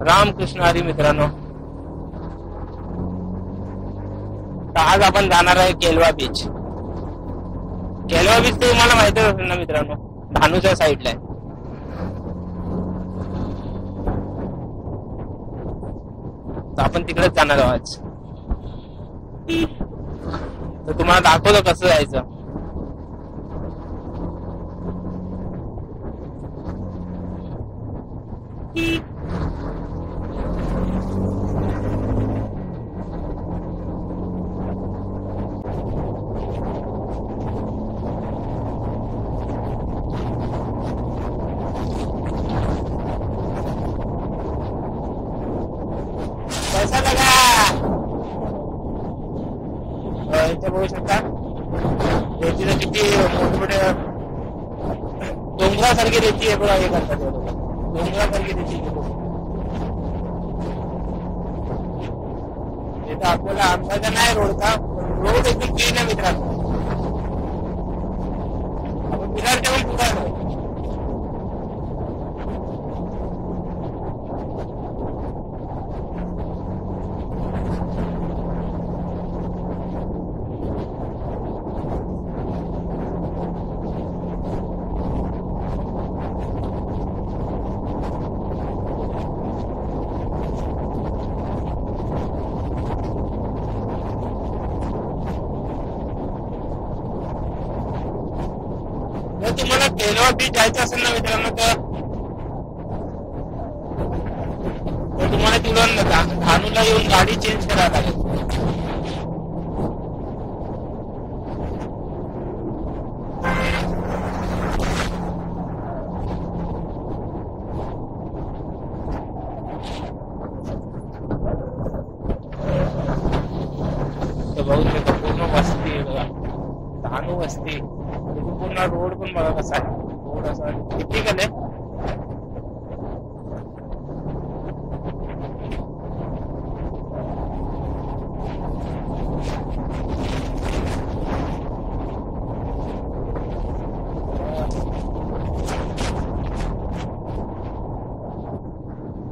रामकृष्ण हरी मित्रांनो, आज आपण जाणार आहे केलवा बीच. केलवा बीच तुम्हाला माहितीच असेल ना मित्रांनो, धानूच्या साईडला आहे. आपण तिकडेच जाणार आहोत आज. तर तुम्हाला दाखवलं कसं जायचं. कैसा लगा? इथे बघू शकता रेतीला किती मोठमोठे डोंगरासारखी रेती आहे बघा. हे करतात डोंगरासारखी रेती. इथं आपल्याला अंदाजा नाही रोडचा, रोड एकदम क्लीन आहे मित्रांनो. आपण बिरार टेबल कुठं आहे? जर तुम्हाला केलवा बीच जायचं असेल ना मित्रांनो, तर तुम्हाला तिकडून धानूला येऊन गाडी चेंज करायला लागेल. बघू शकता पूर्ण वस्ती आहे बघा, धानू वस्ती. पूर्ण रोड पण बघा कसा आहे. रोड असा टिपिकल आहे.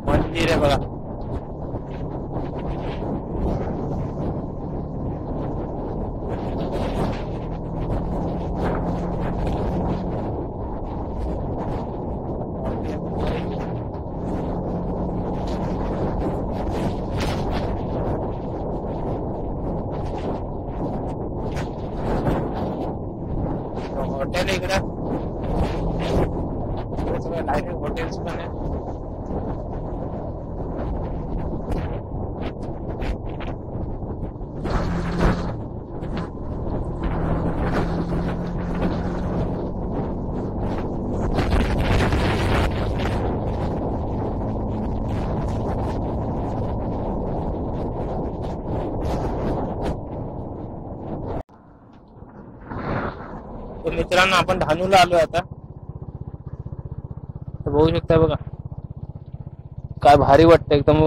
मंदिर आहे बघा. हॉटेल इकडे सगळं लाईट हॉटेल्स पण आहे. तर मित्रांनो आपण धानूला आलोय आता. तर बघू शकता बघा काय भारी वाटतं एकदम.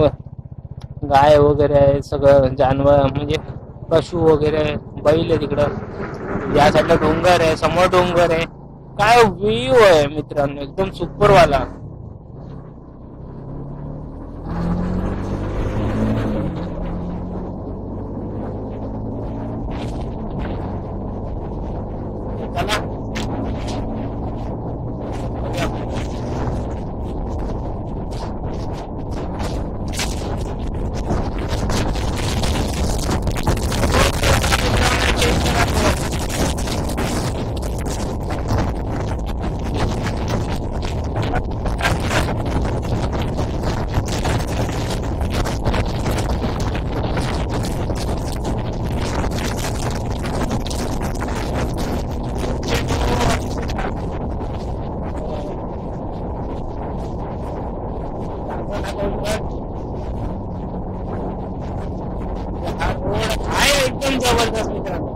गाय वगैरे आहे, सगळं जानवर म्हणजे पशु वगैरे आहे. बैल आहे तिकडं. या साईडला डोंगर आहे, समोर डोंगर आहे. काय व्ह्यू आहे मित्रांनो, एकदम सुपर वाला. एकदम जबरदस्त मित्रांनो.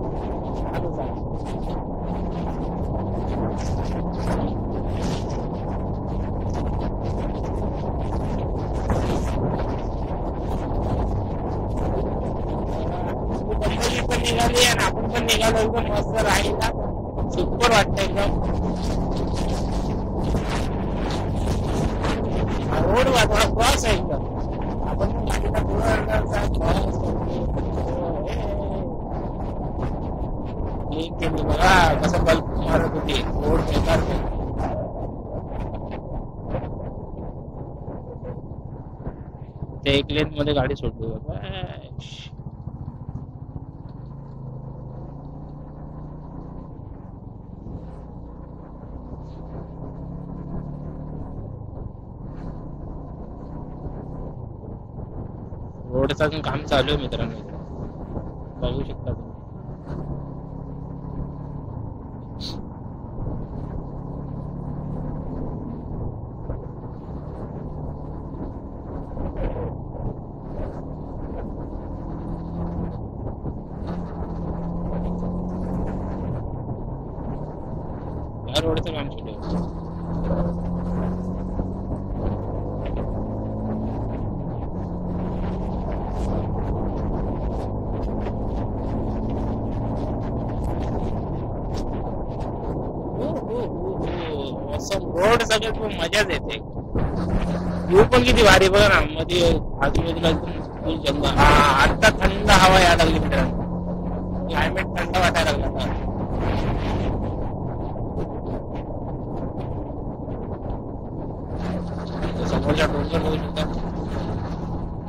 पण निघाली आणि आपण पण निघालो. एकदम मस्त राहिला, सुपर वाटतं एकदम. रोड वाटवा क्रॉस आहे एकदम. बघा कसं बल्ब मारत होती रोड बेकार. ते एक लेन मध्ये गाडी सोडली रोडचं काम चालू आहे मित्रांनो, बघू शकता तुम्ही. या रोडचं काम चालू आहे. रोड सगळ्यात मजाच येते. व्ह्यू पण किती भारी बघा ना, मध्ये आजूबाजूला एकदम जंगल. हा आता थंड हवा यायला लागली मित्रांनो, क्लायमेट थंड वाटायला लागला. समोरच्या डोंगर बघू शकता.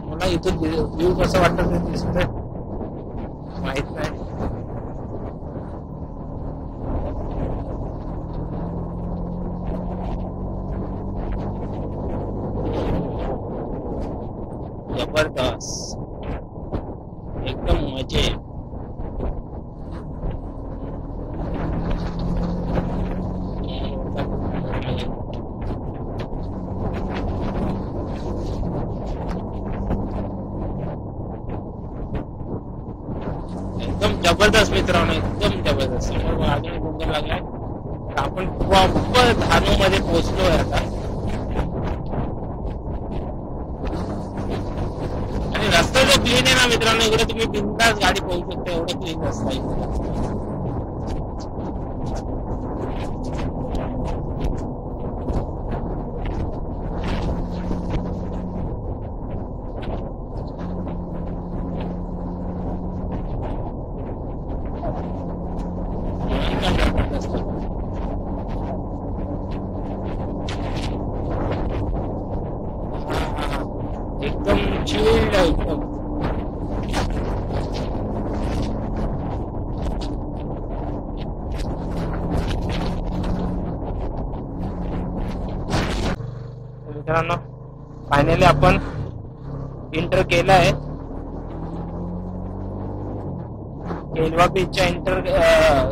मला इथून व्ह्यू कसं वाटतं ते दिसतंय माहित नाही. जबरदस्त, एकदम मजे. एकदम जबरदस्त मित्रांनो, एकदम जबरदस्त. समोर अजून डोंगर लागलाय. आपण प्रॉपर धानू मध्ये पोहोचलोय आता. रस्ता जो क्लीन आहे ना मित्रांनो, इकडे तुम्ही बिनधास्त गाडी पळू शकता, एवढं क्लीन रस्ता आहे. एकदम चिल्ड आहे एकदम. मित्रांनो फायनली आपण इंटर केलं आहे. केलवा बीचच्या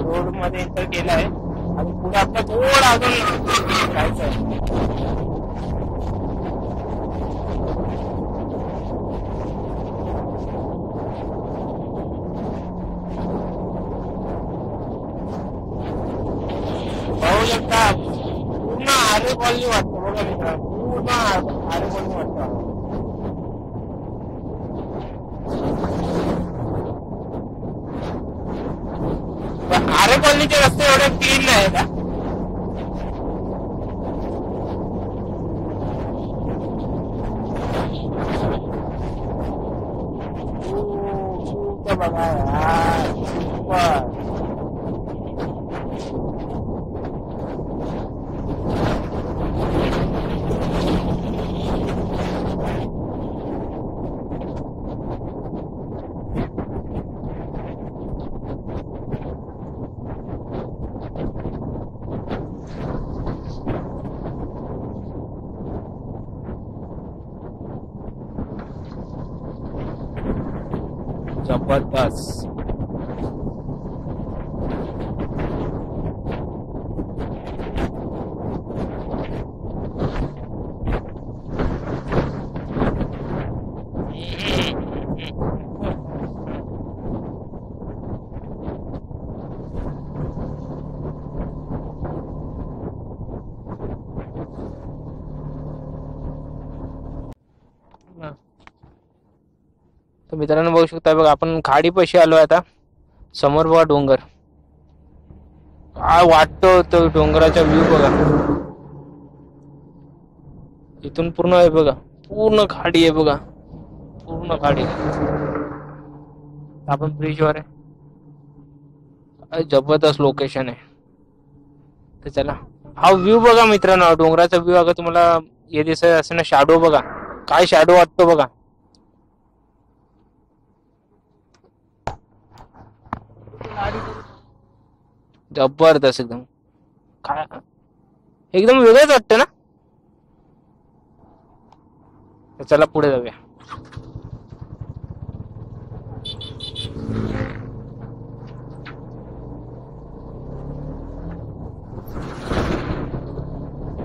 रोड मध्ये इंटर केलं आहे. आणि पुढे आपलं थोडं अजून जायचं. पाहू शकता पूर्ण आरे कॉलनी वाटतं बघा मित्रांनो, पूर्ण आरे कॉलनी वाटतं. आरे कॉलनीचे रस्ते एवढे क्लीन नाही का? बघा यार, सुपर. जबरदस्त. तर मित्रांनो बघू शकता बघा, आपण खाडी पैसे आलोय आता. समोर बघा डोंगर, काय वाटतं तो डोंगराचा व्ह्यू बघा. इथून पूर्ण आहे बघा, पूर्ण खाडी आहे बघा, पूर्ण खाडी. आपण ब्रिजवर आहे. जबरदस्त लोकेशन आहे. तर चला, हा व्ह्यू बघा मित्रांनो, डोंगराचा व्ह्यू. अगं तुम्हाला हे दिसत असं ना, शॅडो बघा, काय शॅडो वाटतो बघा. जबरदस्त एकदम, काय एकदम वेगळंच वाटतं ना. तर चला पुढे जाऊया.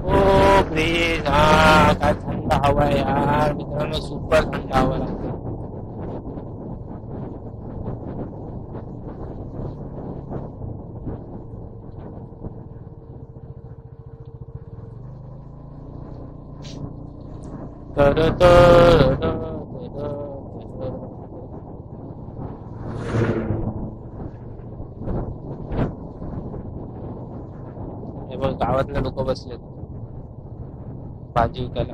ओ ब्रिज, हा काय थंड हवा आहे यार मित्रांनो, सुपर थंड हवा लागते. हे बघ, गावातले लोक बसलेत भाजी विकायला.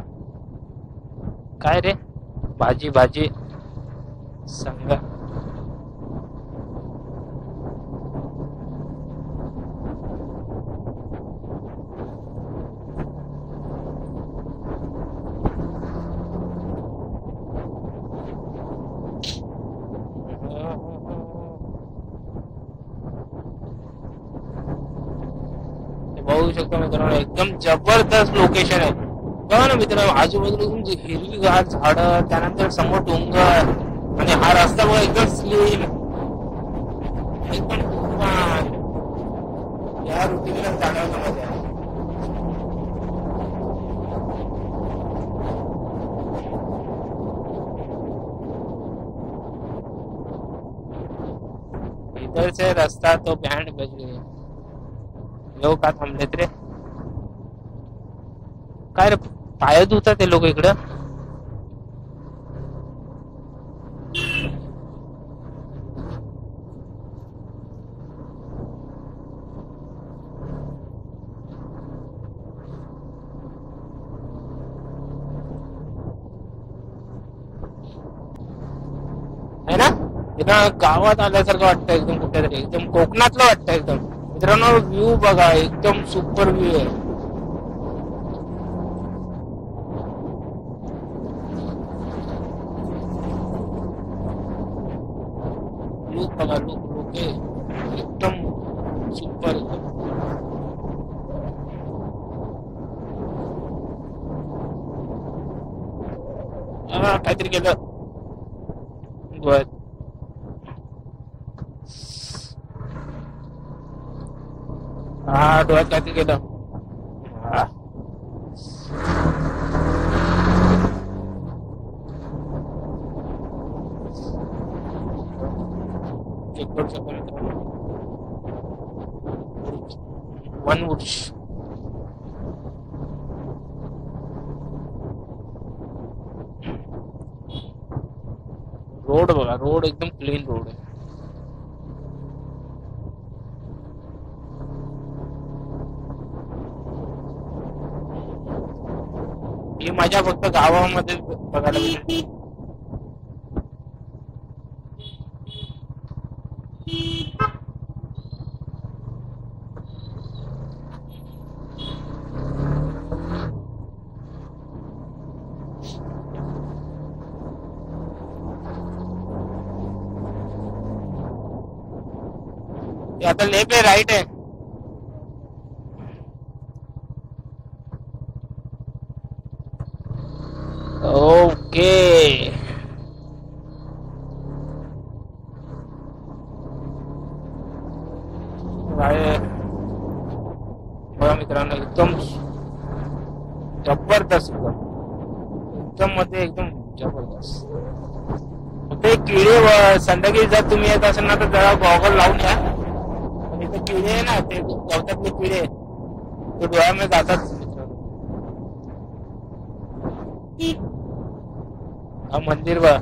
काय रे, भाजी भाजी सांगा. बघू शकतो मित्रांनो, एकदम जबरदस्त लोकेशन आहे. बघा ना मित्रांनो, आजूबाजूला एकदम हिरवीगार झाडं, त्यानंतर समोर डोंगर, आणि हा रस्ता बघा एकदम स्लीम, एकदम छान. या रुटीनला जाण्याचा मजा आहे. इधर से रस्ता तो बैंड बज गई. लोक का थांबलेत रे, काय रे, पाय धुतात ते लोक इकडं. है ना, इथं गावात आल्यासारखं वाटतं एकदम, कुठेतरी एकदम कोकणातलं वाटतं एकदम. मित्रांनो व्ह्यू बघा, एकदम सुपर व्ह्यू आहे. लुक बघा, लुक लुक एकदम सुपर. काहीतरी केलं बर. हा, डोळ्यात काहीतरी केलं. चेक करू शकतो मित्रांनो, वन वुड्स. रोड बघा, रोड एकदम क्लीन रोड आहे. ही मजा फक्त गावामध्ये बघायला मिळते. आता लेफ्ट आहे राईट आहे. ओके, बघा मित्रांनो, एकदम जबरदस्त, एकदम मध्ये एकदम जबरदस्त. ते किडे संध्याकाळी जर तुम्ही येत असेल ना, तर जरा गॉगल लावून या. इथे किडे आहे ना, ते गवतातले किडे, ते डोळ्यामध्ये जातात. हा मंदिर बघ,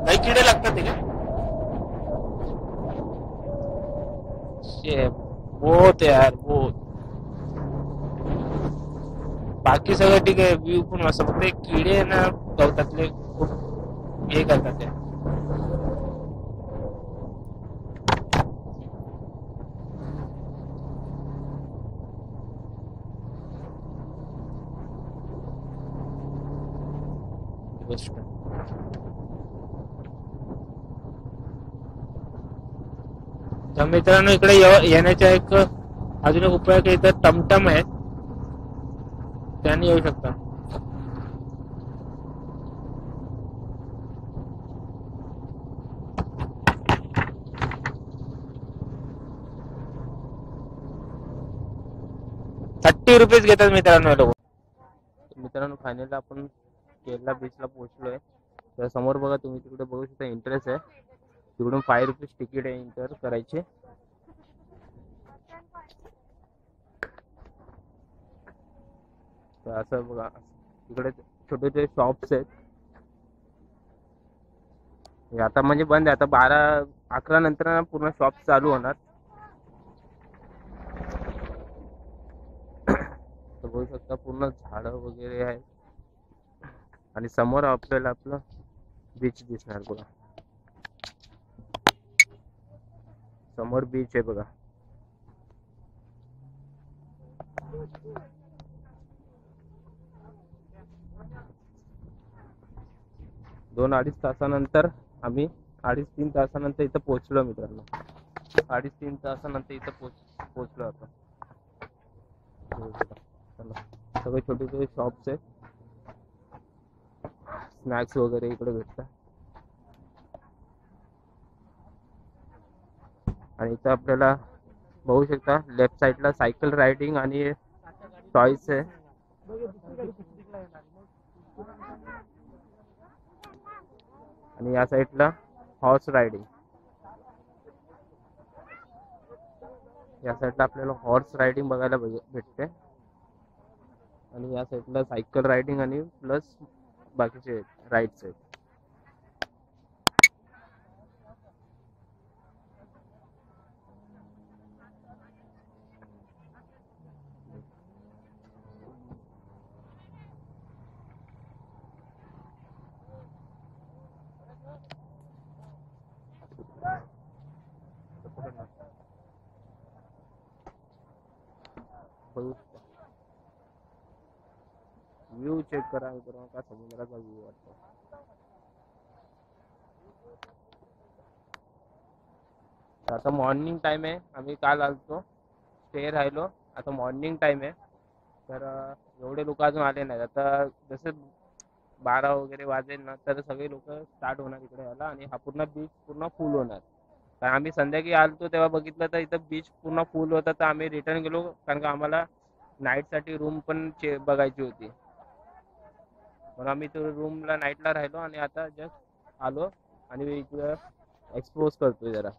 काही किडे लागतात का? बहुत यार, बहुत. बाकी सगळं ठीक आहे, व्ह्यू पण मस्त, फक्त एक किडे आहे ना गवतातले खूप हे करतात ते. गोष्ट तर मित्रांनो, इकडे येण्याचा एक अजून एक उपाय की इथं टमटम आहे, त्याने येऊ शकता. ₹30 घेतात मित्रांनो हे लोक. मित्रांनो, फायनली आपण केरला बीचला पोहोचलोय. तर समोर बघा, तुम्ही तिकडे बघू शकता एंट्रेन्स आहे, तिकडून ₹5 तिकीट आहे एंटर करायचे. तर असं बघा, तिकडे छोटे छोटे शॉप्स आहेत. आता म्हणजे बंद आहे, आता 11 नंतर पूर्ण शॉप चालू होणार. तर बघू शकता पूर्ण झाडं वगैरे आहे आणि समोर आपल्याला आपलं बीच दिसणार बघा. समोर बीच आहे बघा. दोन अडीच तासानंतर आम्ही 2.5-3 तासानंतर इथं पोहोचलो मित्रांनो. 2.5-3 तासानंतर इथं पोहोचलो आता. सगळे छोटे छोटे शॉप्स आहेत, स्नॅक्स वगैरे इकडे भेटतात. आणि इथं आपल्याला बघू शकता लेफ्ट साईडला सायकल रायडिंग आणि टॉयज आहे. आणि या साईडला हॉर्स रायडिंग, या साईडला आपल्याला हॉर्स रायडिंग बघायला भेटते. आणि या साईडला सायकल रायडिंग आणि प्लस बाकीचे राईड्स आहेत. व्ह्यू चेक करा मित्रांनो, का समुद्राचा व्ह्यू वाटतो. आता मॉर्निंग टाइम आहे, आम्ही काल आलतो, स्टे राहिलो, आता मॉर्निंग टाइम आहे. तर एवढे लोक अजून आले नाहीत. आता जसे 12 वगैरे वाजेल ना, तर सगळे लोक स्टार्ट होणार इकडे यायला आणि हा पूर्ण बीच पूर्ण फुल होणार. कारण आम्ही संध्याकाळी आलतो तेव्हा बघितलं तर इथं बीच पूर्ण फुल होता. तर आम्ही रिटर्न गेलो, कारण का आम्हाला नाईटसाठी रूम पण बघायची होती. म्हणून आम्ही तो रूमला नाईटला राहिलो आणि आता जस्ट आलो आणि इकडं एक्सप्लोर करतोय जरा.